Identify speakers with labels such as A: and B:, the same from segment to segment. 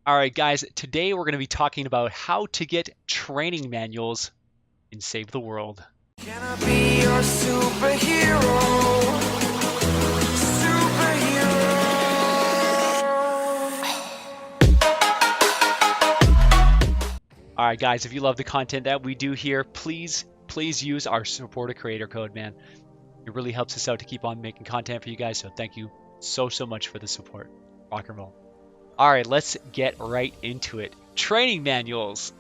A: All right, guys, today we're going to be talking about how to get training manuals in Save the World.
B: Can I be your superhero?
A: All right, guys, if you love the content that we do here, please use our support a creator code, man. It really helps us out to keep on making content for you guys, so thank you so much for the support. Rock and roll. All right, let's get right into it. Training manuals.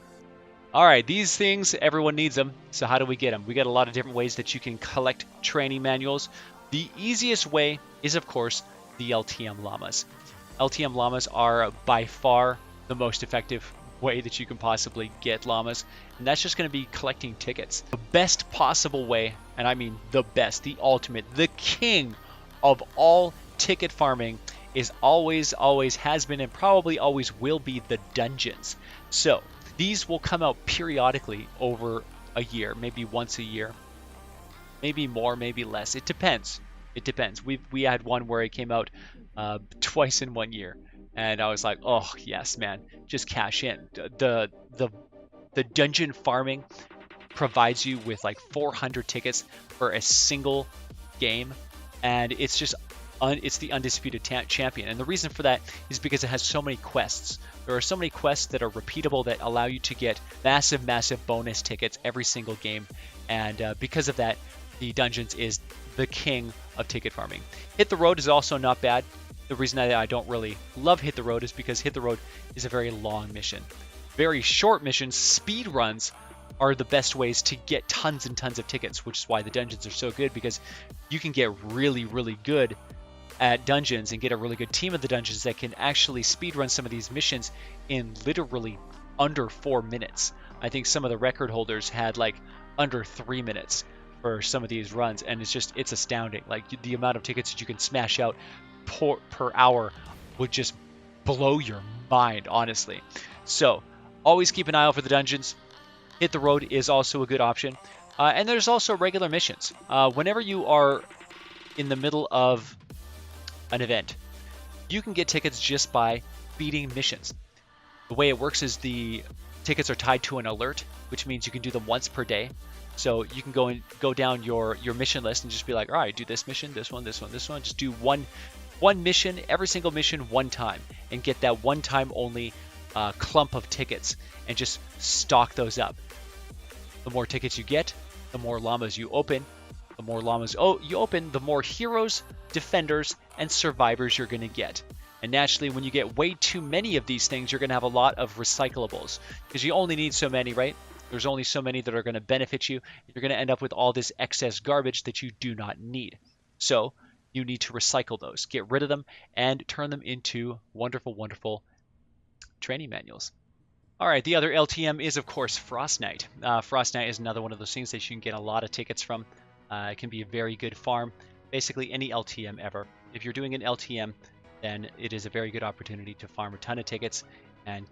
A: All right, these things, everyone needs them. So how do we get them? We got a lot of different ways that you can collect training manuals. The easiest way is, of course, the LTM llamas. LTM llamas are by far the most effective way that you can possibly get llamas, and that's just going to be collecting tickets. The best possible way, and I mean the best, the ultimate, the king of all ticket farming is always has been and probably always will be the dungeons. So these will come out periodically over a year, maybe once a year, maybe more, maybe less. It depends. It depends. We had one where it came out twice in 1 year, and I was like, oh yes, man, just cash in. The dungeon farming provides you with like 400 tickets for a single game, and it's just it's the undisputed champion. And the reason for that is because it has so many quests. There are so many quests that are repeatable that allow you to get massive bonus tickets every single game, and because of that, the dungeons is the king of ticket farming. Hit the road is also not bad. The reason that I don't really love Hit the Road is because Hit the Road is a very long mission. Very short missions, speed runs, are the best ways to get tons and tons of tickets, which is why the dungeons are so good, because you can get really good at dungeons and get a really good team of the dungeons that can actually speed run some of these missions in literally under 4 minutes. I think some of the record holders had like under 3 minutes for some of these runs, and it's astounding. Like the amount of tickets that you can smash out per hour would just blow your mind, honestly. So always keep an eye out for the dungeons. Hit the Road is also a good option, and there's also regular missions. Whenever you are in the middle of an event, you can get tickets just by beating missions. The way it works is the tickets are tied to an alert, which means you can do them once per day. So you can go down your mission list and just be like, all right, do this mission, this one. Just do one mission, every single mission one time, and get that one time only clump of tickets, and just stock those up. The more tickets you get, the more llamas you open. The more llamas you open, the more heroes, defenders, and survivors you're going to get. And naturally, when you get way too many of these things, you're going to have a lot of recyclables, because you only need so many, right? There's only so many that are going to benefit you. You're going to end up with all this excess garbage that you do not need. So you need to recycle those, get rid of them, and turn them into wonderful training manuals. All right, the other LTM is, of course, Fortnite. Fortnite is another one of those things that you can get a lot of tickets from. It can be a very good farm. Basically, any LTM ever. If you're doing an LTM, then it is a very good opportunity to farm a ton of tickets and,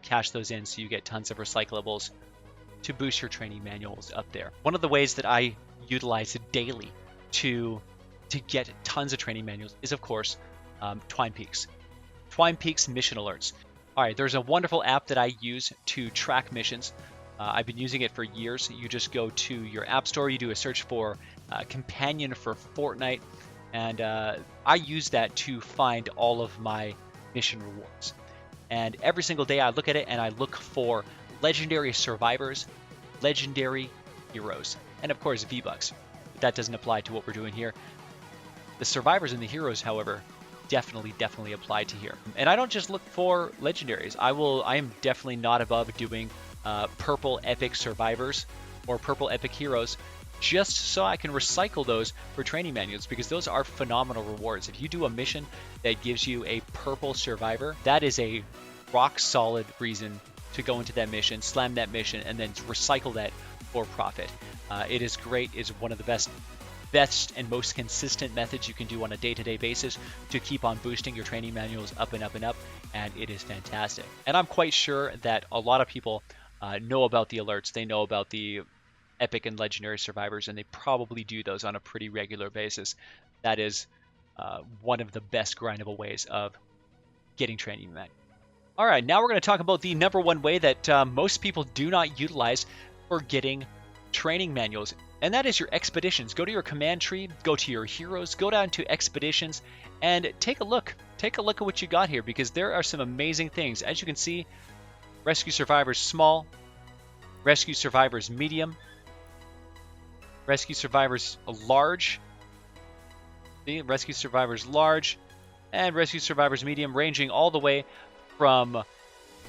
A: cash those in so you get tons of recyclables to boost your training manuals up there. One of the ways that I utilize daily to get tons of training manuals is, of course, Twine Peaks. Twine Peaks mission alerts. All right, there's a wonderful app that I use to track missions. I've been using it for years. You just go to your app store, you do a search for Companion for Fortnite, and I use that to find all of my mission rewards. And every single day I look at it and I look for legendary survivors, legendary heroes, and of course V-Bucks. But that doesn't apply to what we're doing here. The survivors and the heroes, however, definitely apply to here. And I don't just look for legendaries. I am definitely not above doing purple epic survivors or purple epic heroes, just so I can recycle those for training manuals, because those are phenomenal rewards. If you do a mission that gives you a purple survivor, that is a rock solid reason to go into that mission, slam that mission, and then recycle that for profit. It is great. It's one of the best and most consistent methods you can do on a day-to-day basis to keep on boosting your training manuals up and up, and it is fantastic. And I'm quite sure that a lot of people know about the alerts. They know about the epic and legendary survivors, and they probably do those on a pretty regular basis. That is one of the best grindable ways of getting training All right, now we're going to talk about the number one way that most people do not utilize for getting training manuals, and that is your expeditions. Go to your command tree, go to your heroes, go down to expeditions, and take a look. Take a look at what you got here, because there are some amazing things. As you can see, Rescue Survivors Small, Rescue Survivors Medium, Rescue Survivors Large, see, Rescue Survivors Large, and Rescue Survivors Medium, ranging all the way from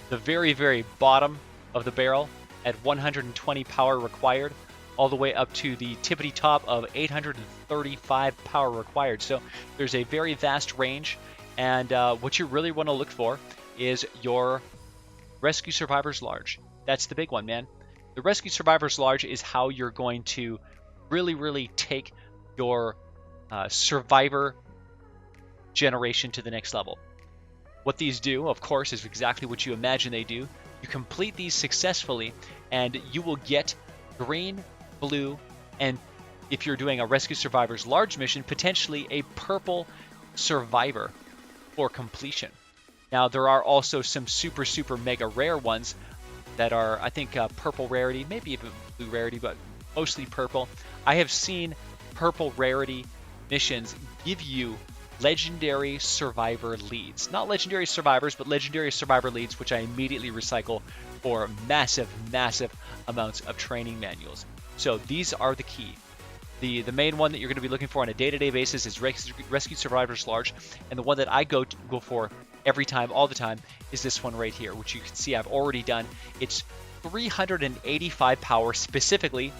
A: the very, very bottom of the barrel at 120 power required, all the way up to the tippity top of 835 power required. So there's a very vast range, and what you really want to look for is your Rescue Survivors Large. That's the big one, man. The Rescue Survivors Large is how you're going to really, really take your survivor generation to the next level. What these do, of course, is exactly what you imagine they do. You complete these successfully, and you will get green, blue, and if you're doing a Rescue Survivors Large mission, potentially a purple survivor for completion. Now, there are also some super, super mega rare ones that are, I think, purple rarity, maybe even blue rarity, but mostly purple. I have seen purple rarity missions give you legendary survivor leads. Not legendary survivors, but legendary survivor leads, which I immediately recycle for massive, massive amounts of training manuals. So these are the key. The main one that you're going to be looking for on a day-to-day basis is Rescue Survivors Large, and the one that I go for every time, all the time, is this one right here, which you can see I've already done. It's 385 power, specifically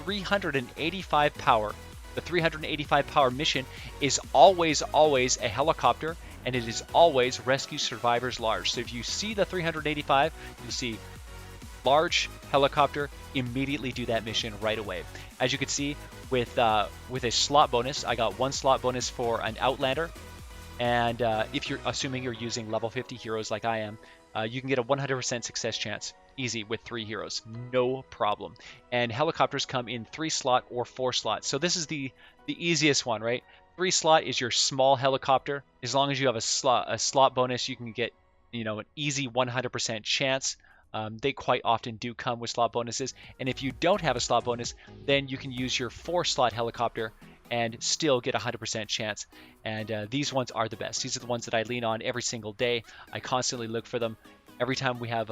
A: 385 power. The 385 power mission is always a helicopter, and it is always Rescue Survivors Large. So if you see the 385, you see large helicopter, immediately do that mission right away. As you can see, with a slot bonus, I got 1 slot bonus for an Outlander, and if you're assuming you're using level 50 heroes like I am, you can get a 100% success chance, easy, with 3 heroes, no problem. And helicopters come in 3 slot or 4 slots, so this is the easiest one, right? 3 slot is your small helicopter. As long as you have a slot bonus, you can get, you know, an easy 100% chance. They quite often do come with slot bonuses, and if you don't have a slot bonus, then you can use your 4 slot helicopter and still get a 100% chance. And these ones are the best. These are the ones that I lean on every single day. I constantly look for them. Every time we have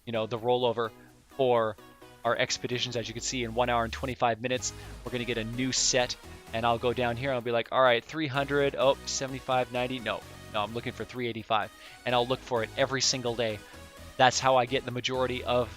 A: you know, the rollover for our expeditions, as you can see, in 1 hour and 25 minutes, we're going to get a new set, and I'll go down here and I'll be like, all right, 300, oh, 75, 90, no, I'm looking for 385, and I'll look for it every single day. That's how I get the majority of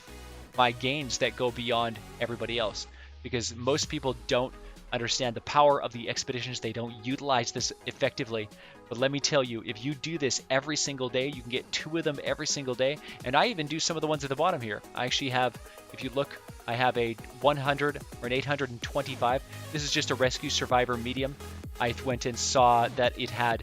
A: my gains that go beyond everybody else, because most people don't understand the power of the expeditions. They don't utilize this effectively. But let me tell you, if you do this every single day, you can get 2 of them every single day. And I even do some of the ones at the bottom here. I actually have, if you look, I have a 100 or an 825. This is just a Rescue Survivor Medium. I went and saw that it had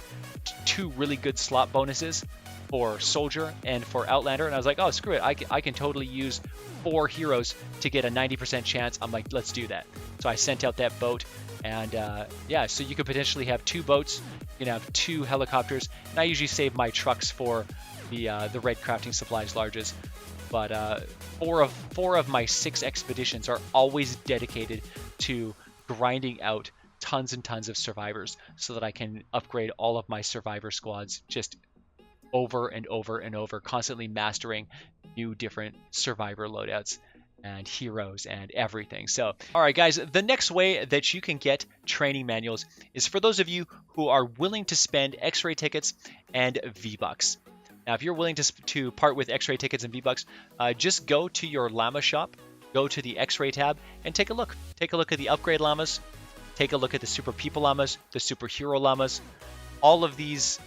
A: 2 really good slot bonuses for Soldier and for Outlander, and I was like, oh, screw it, I can totally use 4 heroes to get a 90% chance. I'm like, let's do that. So I sent out that boat, and yeah, so you could potentially have 2 boats, you can have 2 helicopters, and I usually save my trucks for the red crafting supplies larges. But 4 of my 6 expeditions are always dedicated to grinding out tons and tons of survivors so that I can upgrade all of my survivor squads just over and over and over, constantly mastering new different survivor loadouts and heroes and everything. So, all right, guys, the next way that you can get training manuals is for those of you who are willing to spend X-ray tickets and V-Bucks. Now, if you're willing to part with X-ray tickets and V-Bucks, just go to your llama shop, go to the X-ray tab, and take a look. Take a look at the upgrade llamas. Take a look at the super people llamas, the superhero llamas. All of these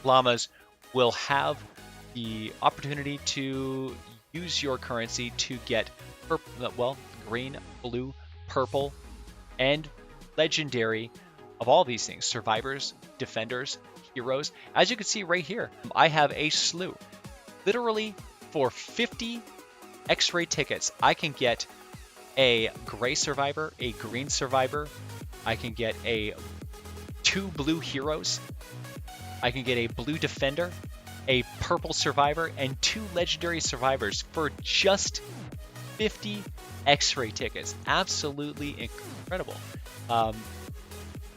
A: llamas will have the opportunity to use your currency to get green, blue, purple, and legendary of all these things: survivors, defenders, heroes. As you can see right here, I have a slew. Literally, for 50 X-ray tickets, I can get a gray survivor, a green survivor, I can get 2 blue heroes, I can get a blue defender, a purple survivor, and 2 legendary survivors for just 50 X-ray tickets. Absolutely incredible.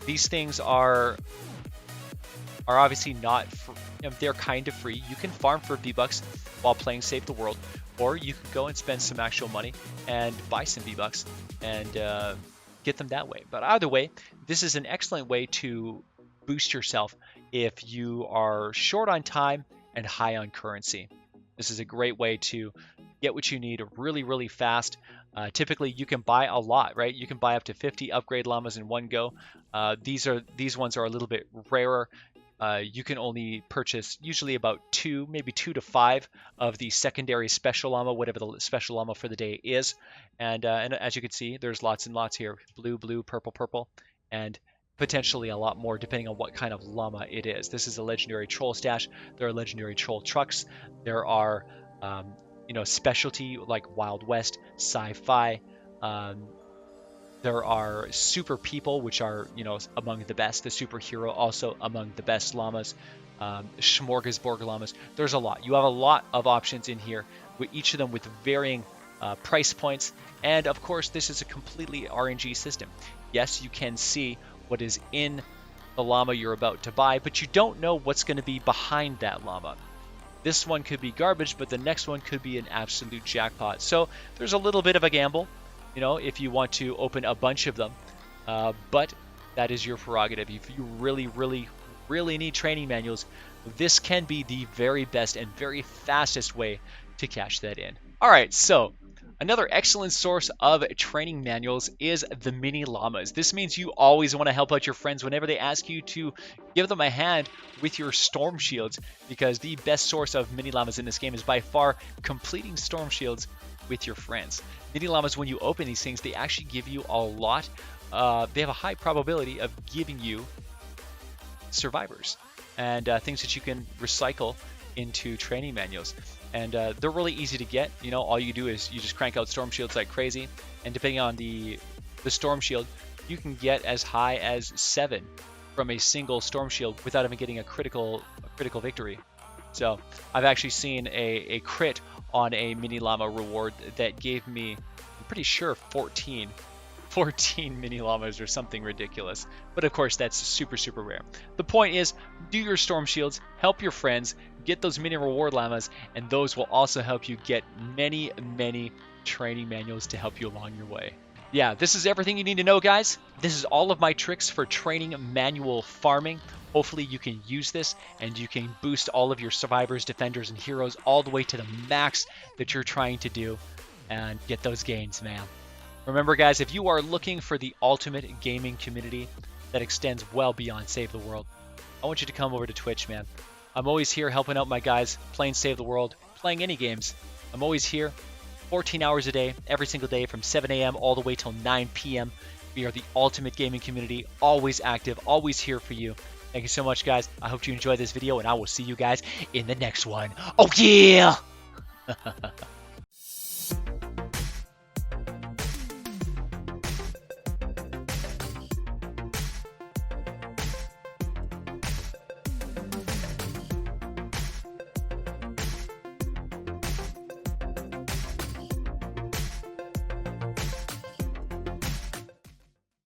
A: These things are obviously not for, they're kind of free. You can farm for V-Bucks while playing Save the World, or you can go and spend some actual money and buy some V-Bucks and get them that way. But either way, this is an excellent way to boost yourself if you are short on time and high on currency. This is a great way to get what you need really, really fast. Typically, you can buy a lot, right? You can buy up to 50 upgrade llamas in one go. These ones are a little bit rarer. You can only purchase usually about 2, maybe 2 to 5 of the secondary special llama, whatever the special llama for the day is. And as you can see, there's lots and lots here. Blue, blue, purple, purple, and potentially a lot more depending on what kind of llama it is. This is a legendary troll stash. There are legendary troll trucks. There are, specialty like Wild West, sci-fi. There are super people, which are, among the best. The superhero also among the best llamas. Smorgasbord llamas. There's a lot. You have a lot of options in here, with each of them with varying price points. And of course, this is a completely RNG system. Yes, you can see what is in the llama you're about to buy, but you don't know what's going to be behind that llama. This one could be garbage, but the next one could be an absolute jackpot. So there's a little bit of a gamble, if you want to open a bunch of them, but that is your prerogative. If you really, really, really need training manuals, this can be the very best and very fastest way to cash that in. All right, so another excellent source of training manuals is the mini llamas. This means you always want to help out your friends whenever they ask you to give them a hand with your storm shields, because the best source of mini llamas in this game is by far completing storm shields with your friends. Mini llamas, when you open these things, they actually give you a lot. They have a high probability of giving you survivors and things that you can recycle into training manuals. And they're really easy to get. All you do is you just crank out storm shields like crazy, and depending on the storm shield, you can get as high as 7 from a single storm shield without even getting a critical victory. So I've actually seen a crit on a mini llama reward that gave me, I'm pretty sure, 14 mini llamas or something ridiculous. But of course, that's super, super rare. The point is, do your storm shields, help your friends, get those mini reward llamas, and those will also help you get many, many training manuals to help you along your way. Yeah, this is everything you need to know, guys. This is all of my tricks for training manual farming. Hopefully you can use this and you can boost all of your survivors, defenders, and heroes all the way to the max that you're trying to do and get those gains, man. Remember, guys, if you are looking for the ultimate gaming community that extends well beyond Save the World, I want you to come over to Twitch, man. I'm always here helping out my guys, playing Save the World, playing any games. I'm always here, 14 hours a day, every single day from 7 a.m. all the way till 9 p.m. We are the ultimate gaming community, always active, always here for you. Thank you so much, guys. I hope you enjoyed this video, and I will see you guys in the next one. Oh, yeah!